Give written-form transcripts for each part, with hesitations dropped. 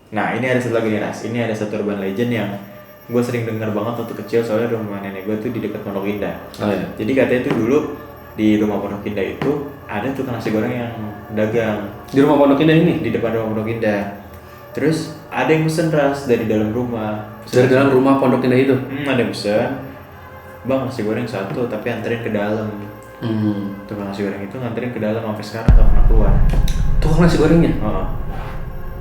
Nah ini ada satu lagi nih Ras, ini ada satu urban legend yang gue sering dengar banget waktu kecil, soalnya rumah nenek gue tuh di dekat Pondok Indah. Oh iya. Jadi katanya tuh dulu di rumah Pondok Indah itu ada tukang nasi goreng yang dagang Di rumah Pondok Indah ini? di depan rumah Pondok Indah. Terus ada yang pesen Ras dari dalam rumah. Dari dalam rumah Pondok Indah itu? Ada yang pesen, bang nasi goreng satu tapi anterin ke dalam. Tukang nasi goreng itu nganterin ke dalam sampai sekarang gak pernah keluar. Tukang nasi gorengnya? Oh,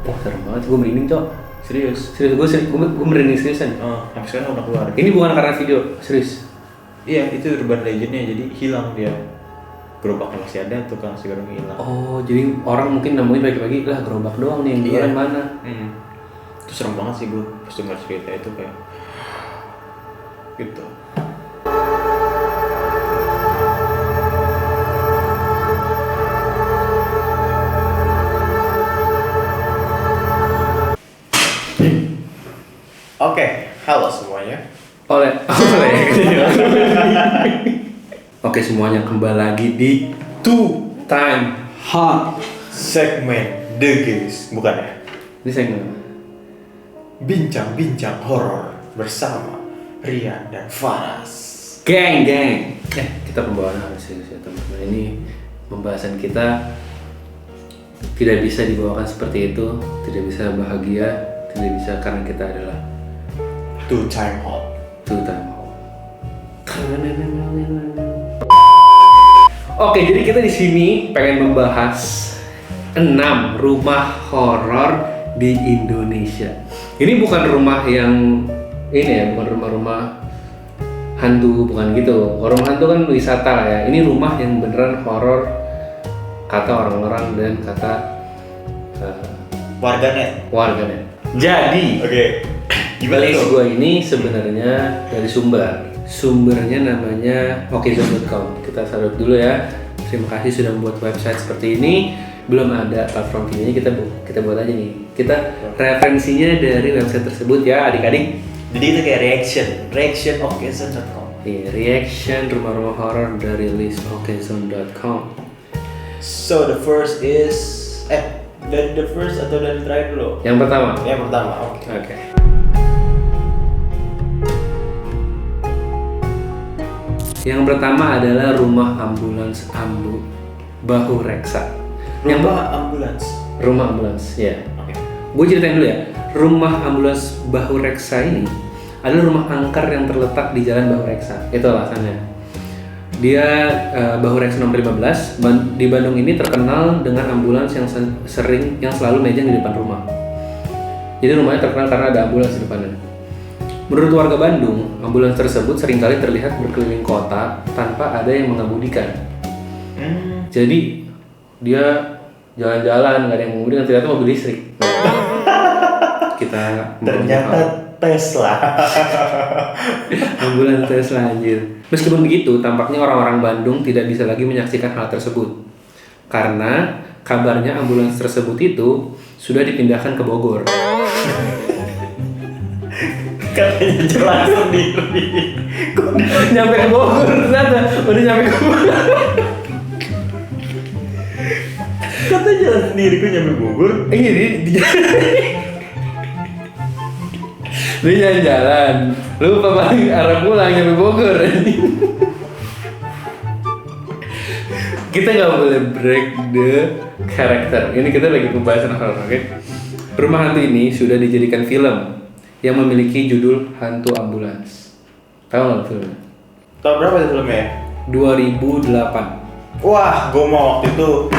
Wah serem banget, gue merinding cok. serius. Gue merinding seriusan. Sampai sekarang gak pernah keluar. Ini bukan karena video, serius. Iya, itu urban legendnya, jadi hilang dia. Gerobak masih ada, tukang nasi goreng hilang. Oh, jadi orang mungkin nemuin pagi-pagi, lah gerobak doang nih, yang jualan mana? Itu serem banget sih gue pas dengar cerita itu kayak gitu. Oke, halo semuanya. Oleh. Oke semuanya, kembali lagi di Two Time Hot. Segmen The Gays, bukan ya? Ini segmen Bincang-bincang horor bersama Rian dan Faras. Gang. Kita pembawaannya harus serius ya teman-teman. Ini pembahasan kita tidak bisa dibawakan seperti itu, tidak bisa bahagia, tidak bisa karena kita adalah Two Time Hot. Two Time Hot. Oke, jadi kita di sini pengen membahas 6 rumah horor di Indonesia. Ini bukan rumah yang ini ya, bukan rumah-rumah hantu, bukan gitu. Rumah hantu kan wisata lah ya. Ini rumah yang beneran horor kata orang-orang dan kata warganet. Jadi, list gue ini sebenarnya dari sumbernya namanya okezone.com. Kita salut dulu ya. Terima kasih sudah membuat website seperti ini. Belum ada platform videonya, kita buat aja nih. Kita referensinya dari website tersebut ya adik-adik. Jadi itu kayak reaction okezone.com. Iya, reaction rumah-rumah horor dari list okezone.com. So the first is dari the first atau dari terakhir dulu? Yang pertama. Oke. Yang pertama adalah rumah ambulans Bahu Reksa. Rumah ambulans, ya. Oke. Gue ceritain dulu ya. Rumah ambulans Bahu Reksa ini adalah rumah angker yang terletak di Jalan Bahu Reksa. Itu alasannya. Dia Bahu Reksa nomor 15 di Bandung ini terkenal dengan ambulans yang selalu mejeng di depan rumah. Jadi rumahnya terkenal karena ada ambulans di depannya. Menurut warga Bandung, ambulans tersebut seringkali terlihat berkeliling kota tanpa ada yang mengemudikan. Jadi dia jalan-jalan, nggak ada yang mengemudikan, ternyata mobil listrik. Ternyata Tesla. Ambulans Tesla anjir. Meskipun begitu, tampaknya orang-orang Bandung tidak bisa lagi menyaksikan hal tersebut. Karena kabarnya ambulans tersebut itu sudah dipindahkan ke Bogor. Katanya jelas sendiri. Nyampe ke Bogor, ternyata udah nyampe ke Bogor. Katanya jalan sendiri, kok nyampe Bogor? Iya, dia jalan-jalan, lupa balik arah pulang nyampe Bogor. Kita nggak boleh break the character. Ini kita lagi pembahasan horor, oke? Rumah hantu ini sudah dijadikan film yang memiliki judul Hantu Ambulans. Tahu nggak filmnya? Tahun berapa itu filmnya? 2008. Wah, gue mau waktu itu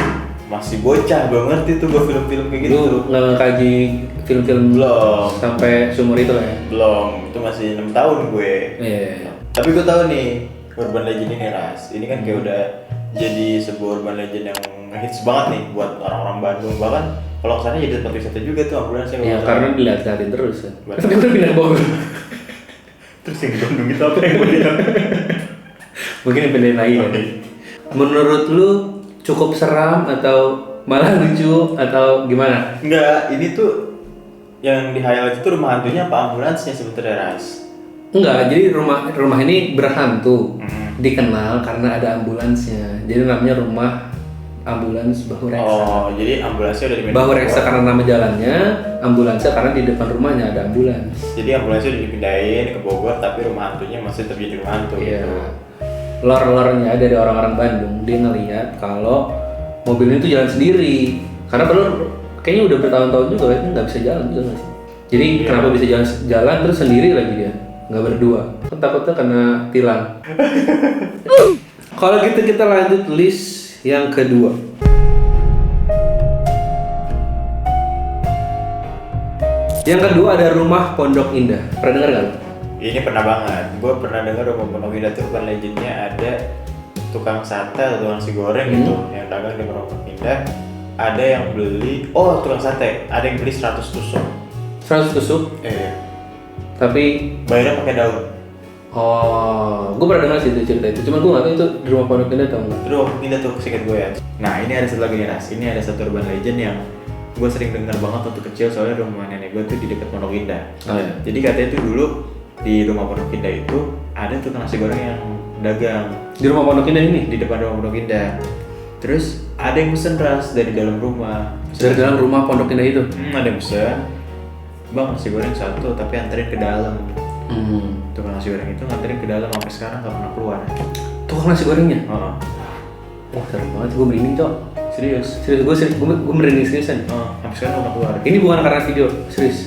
masih bocah, belum ngerti tuh gue film-film kayak gitu. Lu nggak kaji film-film Belum. sampai seumur itu lah ya? Belum, itu masih 6 tahun gue. Iya. Tapi gue tahu nih, urban legend ini Ras. Ini kan kayak udah jadi sebuah urban legend yang hits banget nih buat orang-orang Bandung. Bahkan kalau kesana jadi tempat wisata juga tuh ambulansnya. Ya karena dilihat-lihatin terus kan. Betul. Tapi udah pindah ke Bogor. Terus yang di Bandung itu apa yang mau dia? Mungkin yang pindahin lagi kan. Menurut lu cukup seram atau malah lucu atau gimana? Enggak, ini tuh yang di highlight itu rumah hantunya apa ambulansnya sebetulnya Ras? Enggak, jadi rumah ini berhantu. Dikenal karena ada ambulansnya. Jadi namanya rumah ambulans Bahu Reksa. Oh, jadi ambulansnya udah dipindahin. Bahu Reksa karena nama jalannya, ambulansnya karena di depan rumahnya ada ambulans. Jadi ambulansnya udah dipindahin ke Bogor, tapi rumah hantunya masih tetap jadi rumah hantu. Iya. Gitu. Lore-lorenya dari orang-orang Bandung, dia ngelihat kalau mobilnya itu jalan sendiri. Karena padahal kayaknya udah bertahun-tahun juga itu nggak bisa jalan juga nggak sih? Jadi kenapa bisa jalan terus sendiri lagi dia, nggak berdua? Kan takutnya kena tilang. Kalau gitu kita lanjut list yang kedua. Yang kedua ada Rumah Pondok Indah. Pernah dengar nggak? Ini pernah banget. Gue pernah dengar rumah Pondok Indah tuh kan legendnya ada tukang sate atau tukang nasi goreng gitu yang dagang di rumah Pondok Indah. Ada yang beli, tukang sate, ada yang beli 100 tusuk. 100 tusuk. Tapi Bayarnya pakai daun. oh, gue pernah dengar sih itu cerita itu. Cuman gue nggak tahu itu di Rumah Pondok Indah atau enggak. Itu rumah Pondok Indah tuh singkat gue ya. Nah ini ada satu lagi nih Ras. Ini ada satu urban legend yang gue sering dengar banget waktu kecil soalnya rumah nenek gue tuh di dekat Pondok Indah. Oh iya. Jadi katanya tuh dulu di rumah Pondok Indah itu ada tukang nasi goreng yang dagang Di Rumah Pondok Indah ini. di depan rumah Pondok Indah. Terus ada yang pesen Ras dari dalam rumah. Dari dalam Rumah Pondok Indah itu. Ada yang pesen, bang nasi goreng satu tapi anterin ke dalam. Tukang nasi goreng itu nganterin ke dalam sampai sekarang nggak pernah keluar. Tukang nasi gorengnya. Oh, Wah serem banget, gue merinding cok. serius. Gue merinding seriusan. Sampai sekarang nggak pernah keluar. Ini bukan karena video, serius.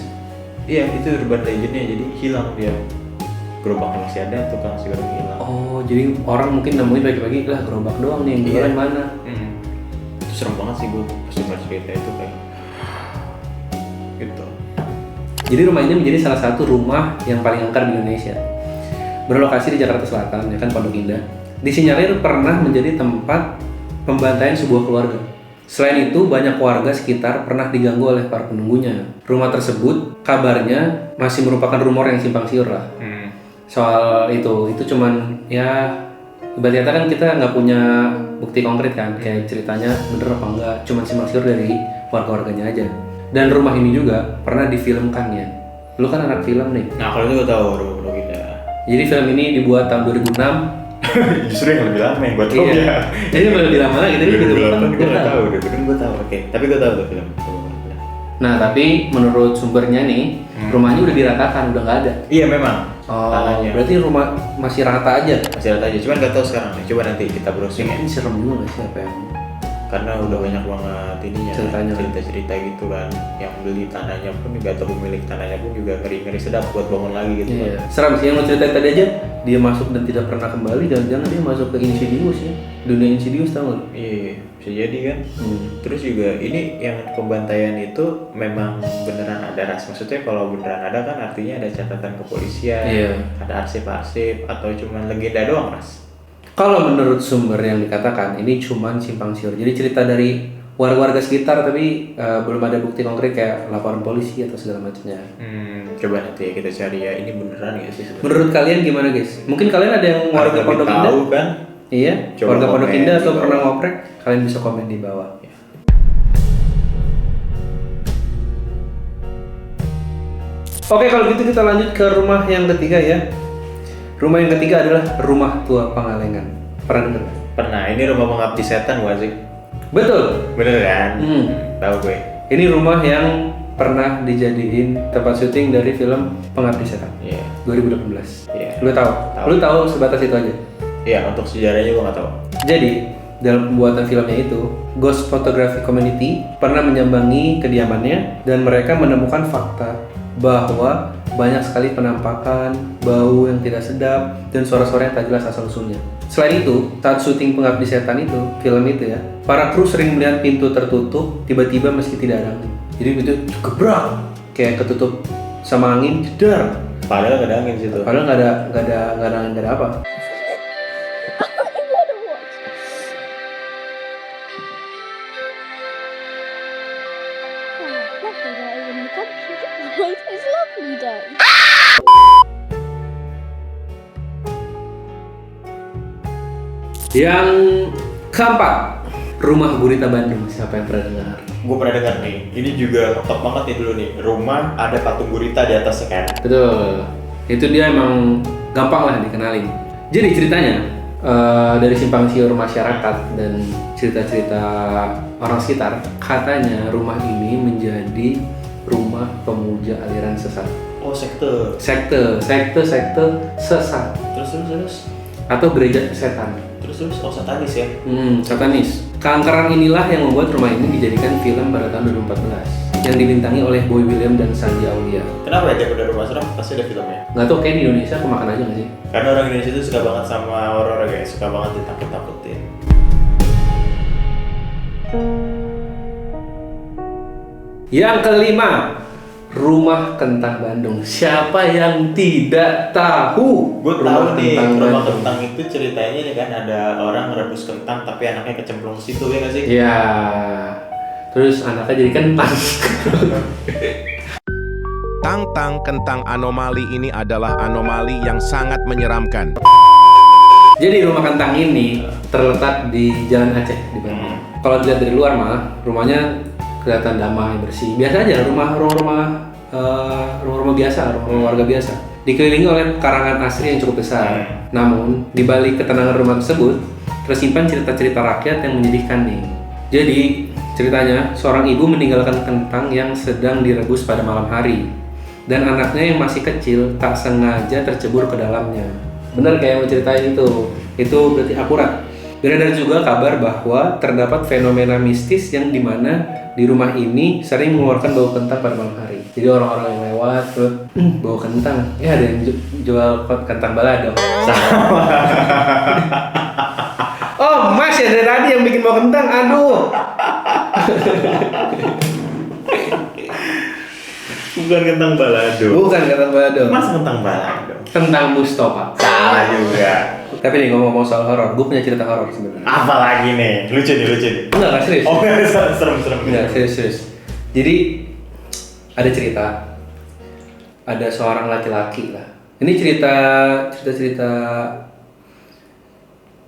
Iya itu urban legendnya jadi hilang dia. Gerobaknya masih ada, tukang nasi goreng hilang. Oh, jadi orang mungkin nemuin pagi-pagi lah gerobak doang nih, yang jualan mana? Itu serem banget sih gue pas dengar cerita itu kayak gitu. Jadi rumah ini menjadi salah satu rumah yang paling angker di Indonesia. Berlokasi di Jakarta Selatan, ya kan Pondok Indah. Disinyalir pernah menjadi tempat pembantaian sebuah keluarga. Selain itu, banyak warga sekitar pernah diganggu oleh para penunggunya. Rumah tersebut kabarnya masih merupakan rumor yang simpang siur lah. Soal itu cuman ya ibaratnya kan kita nggak punya bukti konkret kan, kayak ceritanya bener apa enggak, cuman simpang siur dari warga-warganya aja. Dan rumah ini juga pernah difilmkan ya. Lu kan anak film nih. Nah kalau itu gue tahu rumah Pondok Indah. Jadi film ini dibuat tahun 2006. Justru yang lebih lama yang gue tahu Iya. ya. Jadi lebih lama lagi dari 2008 gue nggak tahu, 2008 gue tahu. Oke, tapi gue tahu tuh film. Nah, tapi menurut sumbernya nih, rumahnya udah diratakan, udah nggak ada. Iya memang. Oh, tanahnya berarti rumah masih rata aja. masih ada aja, cuman nggak tahu sekarang nih. Coba nanti kita browsing ya. Ini serem juga nggak sih apa yang Karena udah banyak banget ininya Ceritanya. cerita-cerita gitu kan. Yang beli tanahnya pun juga atau pemilik tanahnya pun juga ngeri-ngeri sedap buat bangun lagi gitu Iya. kan. Serem sih yang lo ceritain tadi aja. Dia masuk dan tidak pernah kembali, jangan-jangan dia masuk ke Insidious ya. Dunia Insidious tau nggak lo? Iya, bisa jadi kan. Terus juga ini yang pembantaian itu memang beneran ada Ras. Maksudnya kalau beneran ada kan artinya ada catatan kepolisian, Iya. ada arsip-arsip atau cuma legenda doang Ras. Kalau menurut sumber yang dikatakan ini cuman simpang siur. Jadi cerita dari warga-warga sekitar tapi belum ada bukti konkret kayak laporan polisi atau segala macamnya. Coba nanti ya kita cari ya ini beneran ya sih sebenarnya. Menurut kalian gimana guys? Mungkin kalian ada yang warga Ada Pondok yang Indah? tahu kan? Iya, Coba warga Pondok komen Indah di atau bawah. pernah ngoprek? Kalian bisa komen di bawah. Oke, kalau gitu kita lanjut ke rumah yang ketiga ya. Rumah yang ketiga adalah Rumah Tua Pangalengan. Pernah dengar? Pernah, ini rumah pengabdi setan bukan sih? Betul. Bener kan? Hmm. Tahu gue. Ini rumah yang pernah dijadiin tempat syuting dari film Pengabdi Setan Iya. 2018. Iya. Lu tahu? Tahu. Lu tahu sebatas itu aja. Iya, untuk sejarahnya gue nggak tahu. Jadi, dalam pembuatan filmnya itu, Ghost Photography Community pernah menyambangi kediamannya dan mereka menemukan fakta bahwa banyak sekali penampakan, bau yang tidak sedap, dan suara-suara yang tak jelas asal-usulnya. Selain itu, saat syuting Pengabdi Setan itu, film itu ya, para kru sering melihat pintu tertutup tiba-tiba meski tidak ada angin. Jadi pintu gebrak, kayak ketutup sama angin, jedar. Padahal nggak ada angin situ. Padahal nggak ada angin, nggak ada apa. Lovely day in the country. Right, it's a lovely day. Yang keempat, Rumah Gurita Bandung. Siapa yang pernah dengar? Gue pernah dengar nih. Ini juga top banget nih dulu nih. Rumah ada patung gurita di atasnya kan. Betul. Itu dia emang gampang lah dikenalin. Jadi ceritanya, dari simpang siur masyarakat dan cerita-cerita orang sekitar, katanya rumah ini menjadi rumah pemuja aliran sesat. Oh, sekte. Sekte sesat Terus. atau gereja setan. Terus, oh satanis ya? Satanis. Keangkeran inilah yang membuat rumah ini dijadikan film pada tahun 2014 yang dibintangi oleh Boy William dan Sandy Aulia. Kenapa ya Jago dari Rumah Seram? Pasti ada filmnya. Nggak tau, kayak di Indonesia kemakan aja nggak sih? Karena orang Indonesia itu suka banget sama horor guys, suka banget ditakut-takutin. Yang kelima, Rumah Kentang Bandung. Siapa yang tidak tahu? Gue tahu nih, rumah Bandung? kentang itu ceritanya nih kan ada orang ngerebus kentang tapi anaknya kecemplung situ ya nggak sih? Ya, terus anaknya jadi kentang. Tang kentang anomali ini adalah anomali yang sangat menyeramkan. Jadi rumah kentang ini terletak di Jalan Aceh di Bandung. Kalau dilihat dari luar mah, rumahnya kelihatan damai, bersih. Biasa aja rumah biasa, rumah warga biasa. Dikelilingi oleh karangan asri yang cukup besar. Namun, di balik ketenangan rumah tersebut, tersimpan cerita-cerita rakyat yang menyedihkan nih. Jadi, ceritanya seorang ibu meninggalkan kentang yang sedang direbus pada malam hari. Dan anaknya yang masih kecil tak sengaja tercebur ke dalamnya. Benar kayak yang lo ceritain itu berarti akurat. Beredar juga kabar bahwa terdapat fenomena mistis yang dimana di rumah ini sering mengeluarkan bau kentang pada malam hari. Jadi orang-orang yang lewat terus bau kentang, ya ada yang jual kentang balado. Sama. Oh mas ya dari tadi yang bikin bau kentang, aduh. Bukan kentang balado. Bukan kentang balado. Mas kentang balado. Kentang Mustafa. Salah juga. Tapi nih ngomong-ngomong soal horor, gue punya cerita horor sebenarnya. Apa lagi nih? Lucu nih. Enggak serius. Oh, serem-serem. Enggak, serius. Jadi ada cerita, ada seorang laki-laki lah. Ini cerita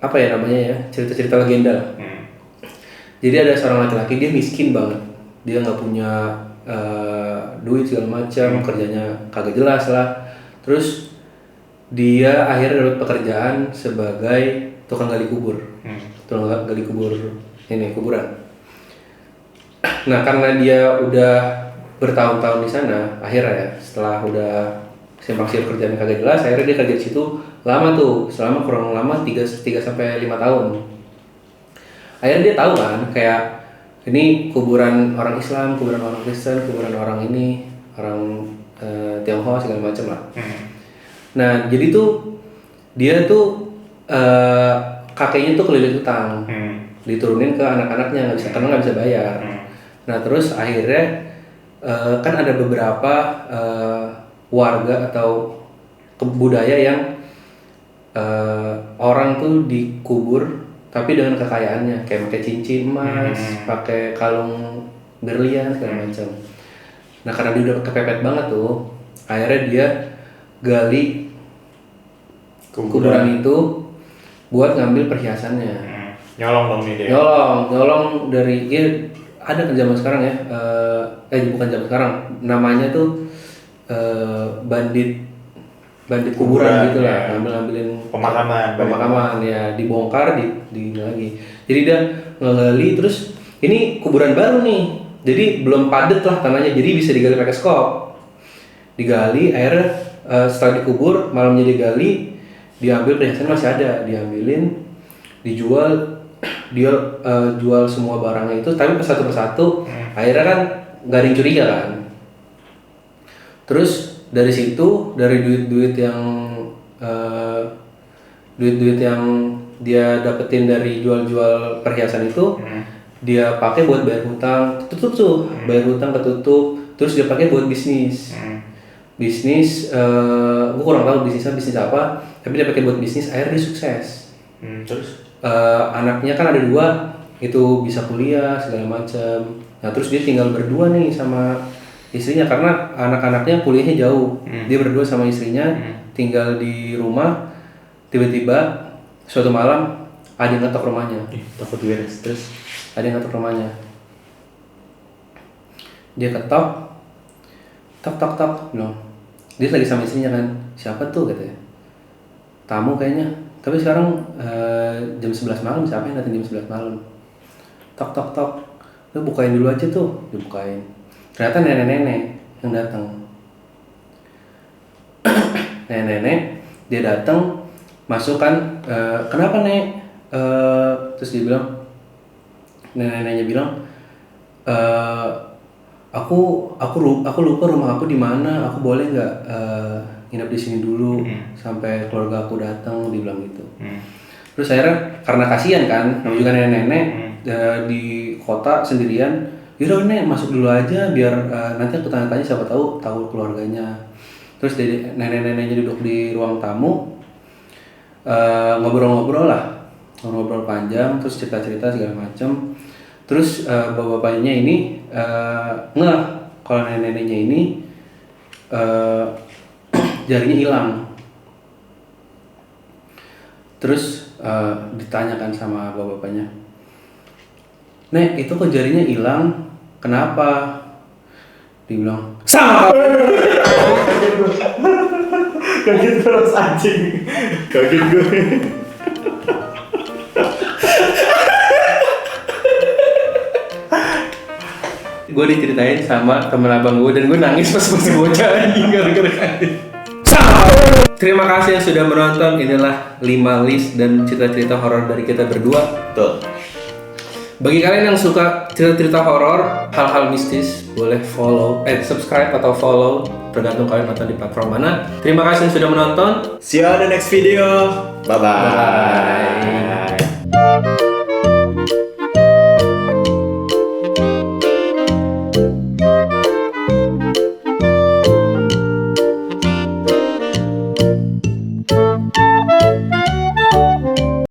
apa ya namanya ya? Cerita legenda lah. Jadi ada seorang laki-laki, dia miskin banget. Dia nggak punya duit segala macam, kerjanya kagak jelas lah. Terus dia akhirnya dapat pekerjaan sebagai tukang gali kubur. Tukang gali kubur ini kuburan. Nah, karena dia udah bertahun-tahun di sana, akhirnya ya, setelah udah simpang siur kerjaan kagak jelas, akhirnya dia kerja di situ lama tuh, selama kurang lama 3 sampai 5 tahun. Akhirnya dia tahu kan, kayak ini kuburan orang Islam, kuburan orang Kristen, kuburan orang ini, orang Tionghoa segala macam lah. Nah, jadi tuh dia tuh kakeknya tuh kelilit utang, diturunin ke anak-anaknya karena nggak bisa bayar. Nah, terus akhirnya kan ada beberapa warga atau budaya yang orang tuh dikubur tapi dengan kekayaannya, kayak pakai cincin emas, pakai kalung berlian segala macam. Nah, karena dia udah kepepet banget tuh, akhirnya dia gali kuburan itu buat ngambil perhiasannya. Nyolong dong nih dia. Nyolong dari ada kan zaman sekarang ya, bukan zaman sekarang, namanya tuh bandit kuburan gitu lah, ngambilin pemakaman ya, dibongkar di lagi. Jadi dia ngegali, terus ini kuburan baru nih, jadi belum padat lah tanahnya, jadi bisa digali pakai skop. Digali, akhirnya setelah dikubur malamnya digali, diambil perhiasan masih ada, diambilin, dijual. Dia jual semua barangnya itu, tapi satu persatu. Akhirnya kan gak ada yang curiga kan. Terus dari situ, dari duit-duit yang dia dapetin dari jual-jual perhiasan itu, dia pakai buat bayar hutang, tutup tuh, bayar hutang ketutup. Terus dia pakai buat bisnis. Bisnis, gue kurang tahu bisnis apa, tapi dia pakai buat bisnis. Akhirnya dia sukses. Terus anaknya kan ada 2, itu bisa kuliah segala macam. Nah, terus dia tinggal berdua nih sama istrinya karena anak-anaknya kuliahnya jauh. Dia berdua sama istrinya tinggal di rumah. Tiba-tiba suatu malam ada yang ngetok rumahnya. takut beres. Terus Ada yang ngetok rumahnya. Dia ketok, tok bilang. Dia lagi sama istrinya kan. Siapa tuh katanya? Tamu kayaknya. Tapi sekarang jam 11 malam, siapa yang datang jam 11 malam? Tok tok tok, lu bukain dulu aja tuh, dibukain. Ternyata nenek-nenek yang datang. Nenek-nenek dia datang, masuk kan, kenapa nek? Terus dia bilang, nenek-neneknya bilang, aku lupa rumah aku di mana, aku boleh nggak nginep di sini dulu sampai keluarga aku datang, dibilang gitu. Terus akhirnya karena kasihan kan, namanya juga nenek-nenek di kota sendirian, yaudah nek masuk dulu aja biar nanti aku tanya-tanya siapa tahu keluarganya. Terus nenek-neneknya duduk di ruang tamu, ngobrol-ngobrol panjang, terus cerita-cerita segala macam. Terus bapak-bapaknya ini ngeh kalau nenek-neneknya ini jarinya hilang. Terus ditanyakan sama bapak-bapaknya, "Nek, itu kok jarinya hilang? Kenapa?" Dibilang, "Sama." Kaget terus anjing. Kaget gue. Gue diceritain sama temen abang gue dan gue nangis pas masih bocah anjing gara-gara kaget. Terima kasih yang sudah menonton. Inilah 5 list dan cerita-cerita horor dari kita berdua. Tuh. Bagi kalian yang suka cerita-cerita horor, hal-hal mistis, boleh subscribe atau follow, tergantung kalian nonton di platform mana. Terima kasih yang sudah menonton. See you on the next video. Bye bye. Bye.